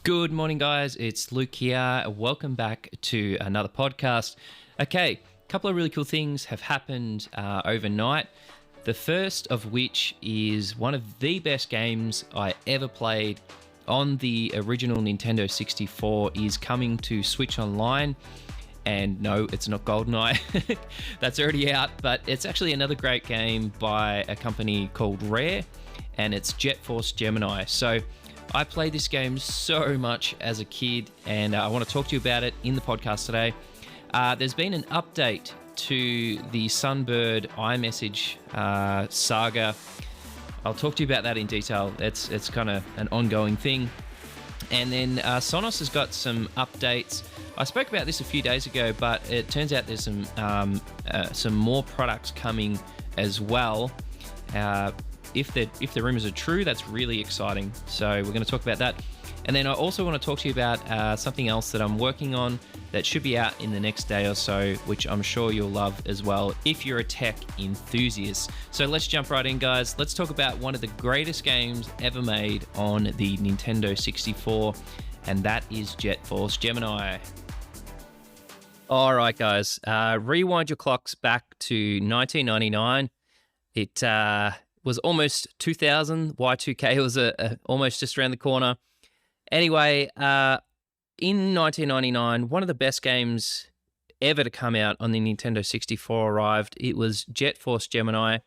Good morning, guys. It's Luke here. Welcome back to another podcast. Okay, a couple of really cool things have happened overnight. The first of which is one of the best games I ever played on the original Nintendo 64 is coming to Switch Online. And no, it's not GoldenEye. That's already out, but it's actually another great game by a company called Rare, and it's Force Gemini. So I played this game so much as a kid, and I want to talk to you about it in the podcast today. There's been an update to the Sunbird iMessage saga. I'll talk to you about that in detail. It's kind of an ongoing thing. And then SONOS has got some updates. I spoke about this a few days ago, but it turns out there's some more products coming as well. If the rumors are true, that's really exciting. So we're going to talk about that. And then I also want to talk to you about something else that I'm working on that should be out in the next day or so, which I'm sure you'll love as well if you're a tech enthusiast. So let's jump right in, guys. Let's talk about one of the greatest games ever made on the Nintendo 64, and that is Force Gemini. All right, guys, rewind your clocks back to 1999. It was almost 2000. Y2K was almost just around the corner. Anyway, in 1999, one of the best games ever to come out on the Nintendo 64 arrived. It was Force Gemini.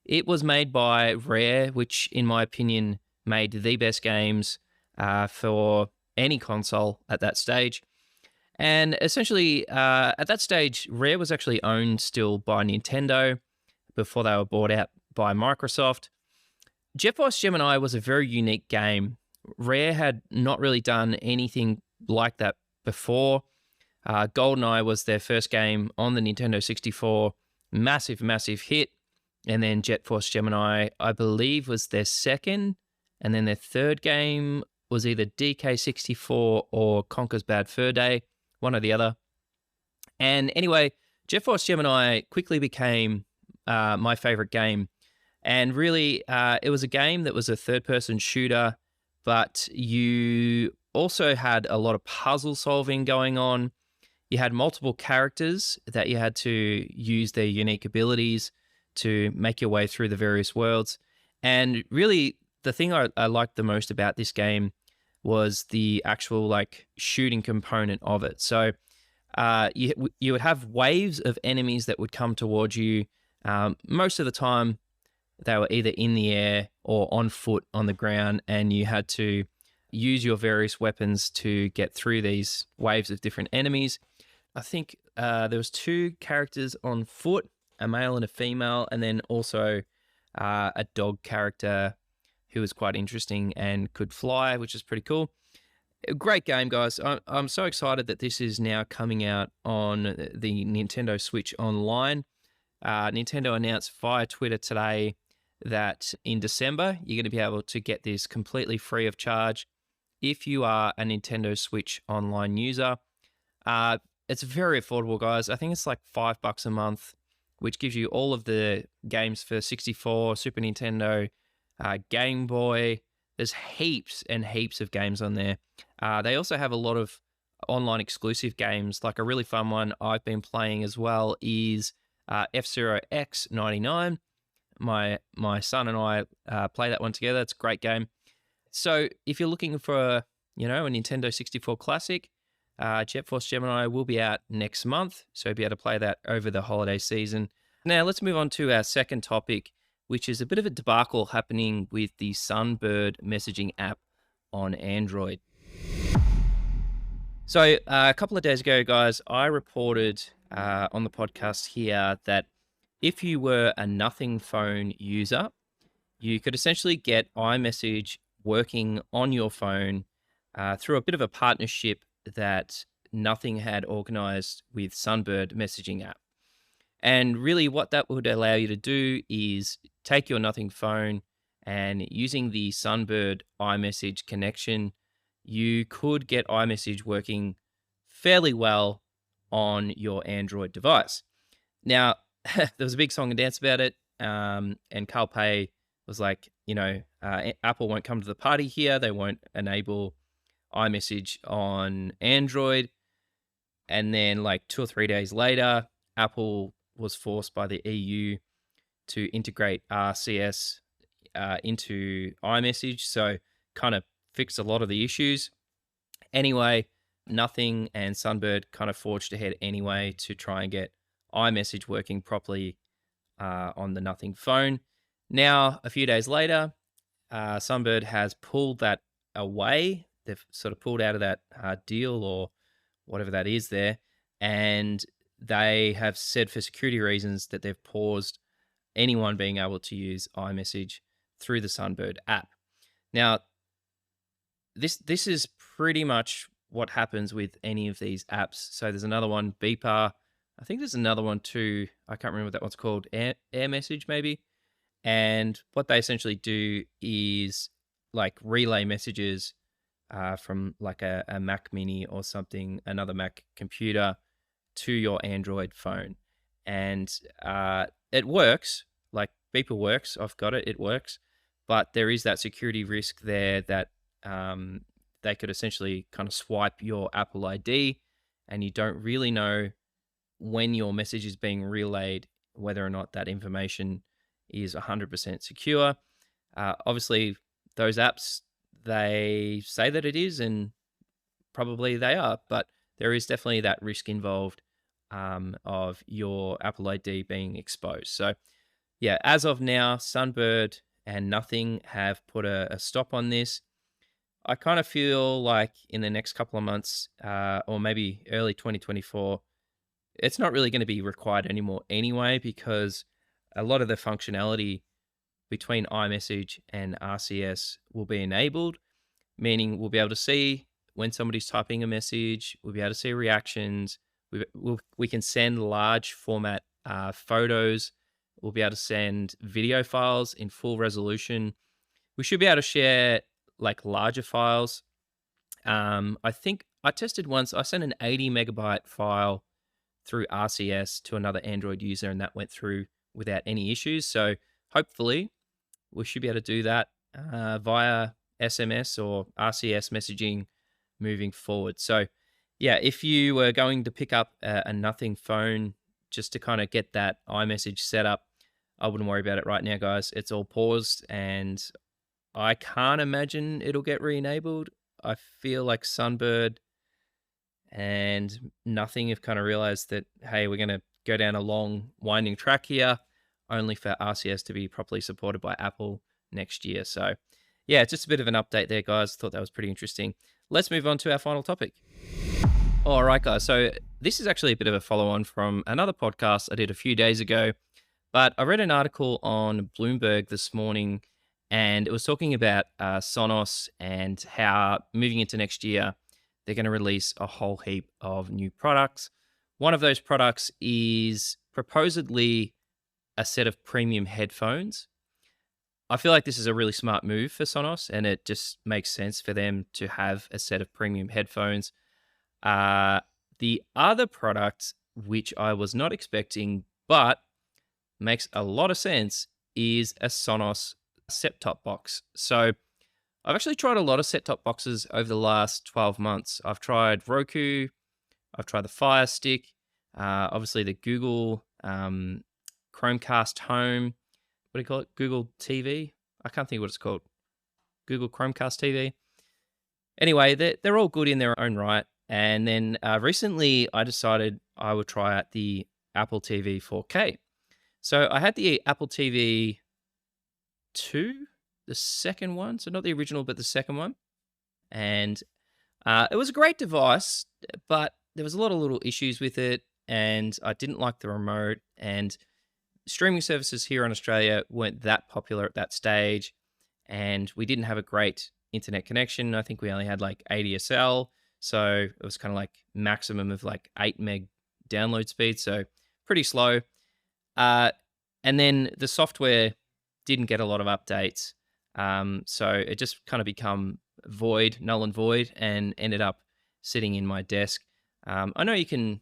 It was made by Rare, which, in my opinion, made the best games for any console at that stage. And essentially, at that stage, Rare was actually owned still by Nintendo before they were bought out by Microsoft. Force Gemini was a very unique game. Rare had not really done anything like that before. GoldenEye was their first game on the Nintendo 64. Massive, massive hit. And then Force Gemini, I believe, was their second. And then their third game was either DK64 or Conker's Bad Fur Day, one or the other. And anyway, Force Gemini quickly became my favorite game. And really, it was a game that was a third-person shooter, but you also had a lot of puzzle solving going on. You had multiple characters that you had to use their unique abilities to make your way through the various worlds. And really, the thing I liked the most about this game was the actual shooting component of it. So you would have waves of enemies that would come towards you. Most of the time, they were either in the air or on foot on the ground, and you had to use your various weapons to get through these waves of different enemies. I think there was two characters on foot, a male and a female, and then also a dog character who was quite interesting and could fly, which is pretty cool. A great game, guys. I'm so excited that this is now coming out on the Nintendo Switch Online. Nintendo announced via Twitter today that in December, you're going to be able to get this completely free of charge if you are a Nintendo Switch Online user. It's very affordable, guys. I think it's like $5 a month, which gives you all of the games for 64, Super Nintendo, Game Boy. There's heaps and heaps of games on there. They also have a lot of online exclusive games. Like a really fun one I've been playing as well is F-Zero X99. My son and I play that one together. It's a great game. So if you're looking for a Nintendo 64 classic, Force Gemini will be out next month, so you'll be able to play that over the holiday season. Now let's move on to our second topic, which is a bit of a debacle happening with the Sunbird messaging app on Android. So a couple of days ago, guys, I reported on the podcast here that if you were a Nothing phone user, you could essentially get iMessage working on your phone through a bit of a partnership that Nothing had organized with Sunbird messaging app. And really what that would allow you to do is take your Nothing phone and using the Sunbird iMessage connection, you could get iMessage working fairly well on your Android device. Now, there was a big song and dance about it, and Carl Pei was like, Apple won't come to the party here. They won't enable iMessage on Android. And then like 2 or 3 days later, Apple was forced by the EU to integrate RCS into iMessage. So kind of fixed a lot of the issues. Anyway, Nothing and Sunbird kind of forged ahead anyway to try and get iMessage working properly on the Nothing phone. Now, a few days later, Sunbird has pulled that away. They've sort of pulled out of that deal or whatever that is there. And they have said for security reasons that they've paused anyone being able to use iMessage through the Sunbird app. Now, this is pretty much what happens with any of these apps. So there's another one, Beeper. I think there's another one too. I can't remember what that one's called. Air Message maybe. And what they essentially do is like relay messages from like a Mac Mini or something, another Mac computer to your Android phone. And it works. Like Beeper works. I've got it. It works. But there is that security risk there that they could essentially kind of swipe your Apple ID, and you don't really know when your message is being relayed, whether or not that information is 100% secure. Obviously, those apps, they say that it is, and probably they are, but there is definitely that risk involved of your Apple ID being exposed. So, yeah, as of now, Sunbird and Nothing have put a stop on this. I kind of feel like in the next couple of months, or maybe early 2024, it's not really going to be required anymore anyway, because a lot of the functionality between iMessage and RCS will be enabled, meaning we'll be able to see when somebody's typing a message, we'll be able to see reactions, we can send large format photos, we'll be able to send video files in full resolution. We should be able to share like larger files. I think I tested once, I sent an 80 megabyte file through RCS to another Android user, and that went through without any issues. So hopefully we should be able to do that via SMS or RCS messaging moving forward. So yeah, if you were going to pick up a Nothing phone just to kind of get that iMessage set up, I wouldn't worry about it right now, guys. It's all paused, and I can't imagine it'll get re-enabled. I feel like Sunbird and Nothing have kind of realized that, hey, we're going to go down a long winding track here, only for RCS to be properly supported by Apple next year. So yeah, just a bit of an update there, guys. Thought that was pretty interesting. Let's move on to our final topic. All right, guys. So this is actually a bit of a follow-on from another podcast I did a few days ago, but I read an article on Bloomberg this morning, and it was talking about SONOS and how moving into next year, they're going to release a whole heap of new products. One of those products is proposedly a set of premium headphones. I feel like this is a really smart move for Sonos, and it just makes sense for them to have a set of premium headphones. The other product, which I was not expecting, but makes a lot of sense, is a Sonos set-top box. So I've actually tried a lot of set-top boxes over the last 12 months. I've tried Roku, I've tried the Fire Stick, obviously the Google Chromecast Home. What do you call it? Google TV? I can't think of what it's called. Google Chromecast TV. Anyway, they're all good in their own right. And then recently I decided I would try out the Apple TV 4K. So I had the Apple TV 2, the second one. So not the original, but the second one. And it was a great device, but there was a lot of little issues with it. And I didn't like the remote. And streaming services here in Australia weren't that popular at that stage. And we didn't have a great internet connection. I think we only had like ADSL. So it was kind of like maximum of like 8 meg download speed. So pretty slow. And then the software didn't get a lot of updates. So it just kind of become null and void, and ended up sitting in my desk. I know you can,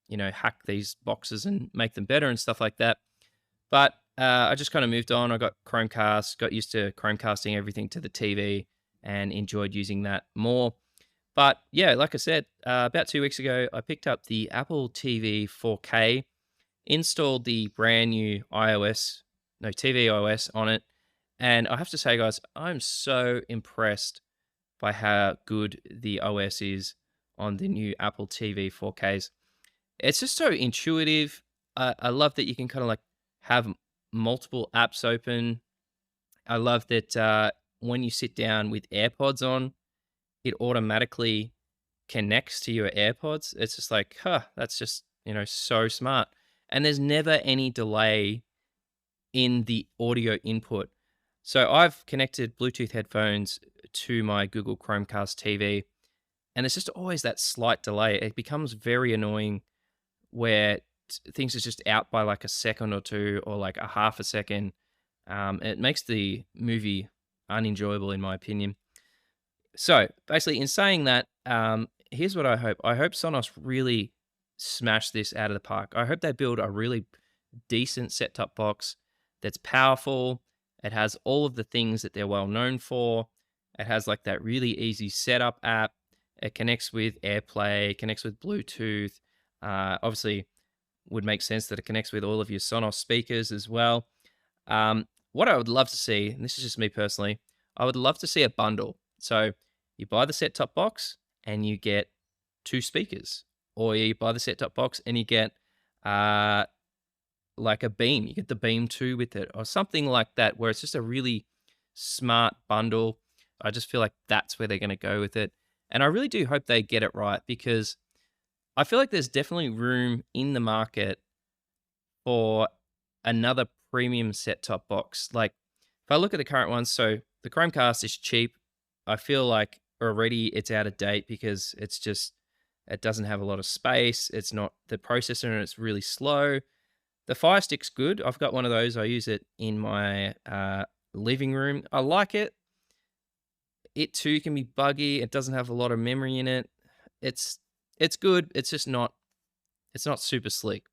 hack these boxes and make them better and stuff like that. But I just kind of moved on. I got Chromecast, got used to Chromecasting everything to the TV, and enjoyed using that more. But yeah, like I said, about 2 weeks ago, I picked up the Apple TV 4K, installed the brand new TV OS on it. And I have to say, guys, I'm so impressed by how good the OS is on the new Apple TV 4Ks. It's just so intuitive. I love that you can kind of like have multiple apps open. I love that when you sit down with AirPods on, it automatically connects to your AirPods. It's just like, that's just, so smart. And there's never any delay in the audio input. So I've connected Bluetooth headphones to my Google Chromecast TV, and it's just always that slight delay. It becomes very annoying where things are just out by like a second or two or like a half a second. It makes the movie unenjoyable, in my opinion. So basically, in saying that, here's what I hope. I hope Sonos really smash this out of the park. I hope they build a really decent set-top box that's powerful. It has all of the things that they're well known for. It has like that really easy setup app. It connects with AirPlay, connects with Bluetooth. Obviously, would make sense that it connects with all of your Sonos speakers as well. What I would love to see, and this is just me personally, I would love to see a bundle. So you buy the set-top box and you get 2 speakers, or you buy the set-top box and you get like a Beam. You get the Beam 2 with it, or something like that, where it's just a really smart bundle. I just feel like that's where they're going to go with it. And I really do hope they get it right, because I feel like there's definitely room in the market for another premium set-top box. Like, if I look at the current ones, so the Chromecast is cheap. I feel like already it's out of date because it doesn't have a lot of space. It's not the processor, and it's really slow. The Fire Stick's good. I've got one of those. I use it in my living room. I like it. It too can be buggy. It doesn't have a lot of memory in it. It's good. It's just not super slick.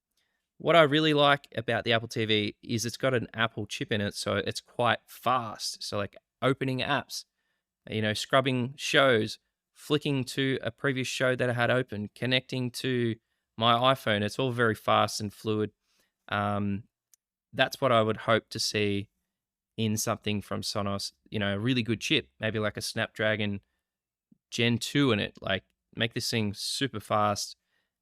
What I really like about the Apple TV is it's got an Apple chip in it, so it's quite fast. So like opening apps, scrubbing shows, flicking to a previous show that I had open, connecting to my iPhone. It's all very fast and fluid. That's what I would hope to see in something from Sonos. A really good chip, maybe like a Snapdragon Gen 2 in it. Like, make this thing super fast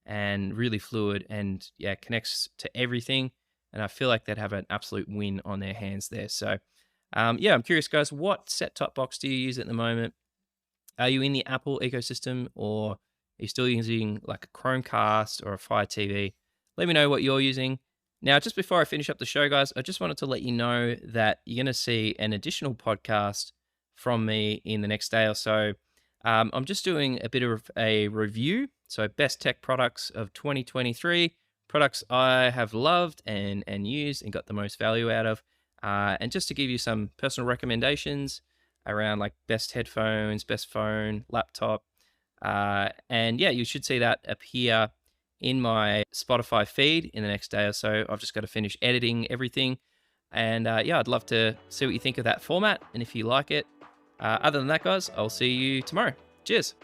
and really fluid, and yeah, connects to everything. And I feel like they'd have an absolute win on their hands there. So yeah, I'm curious, guys, what set-top box do you use at the moment? Are you in the Apple ecosystem, or are you still using like a Chromecast or a Fire TV? Let me know what you're using. Now, just before I finish up the show, guys, I just wanted to let you know that you're going to see an additional podcast from me in the next day or so. I'm just doing a bit of a review. So, best tech products of 2023, products I have loved and used and got the most value out of. And just to give you some personal recommendations around like best headphones, best phone, laptop. And yeah, you should see that appear in my Spotify feed in the next day or so. I've just got to finish editing everything. And yeah, I'd love to see what you think of that format and if you like it. Other than that, guys, I'll see you tomorrow. Cheers.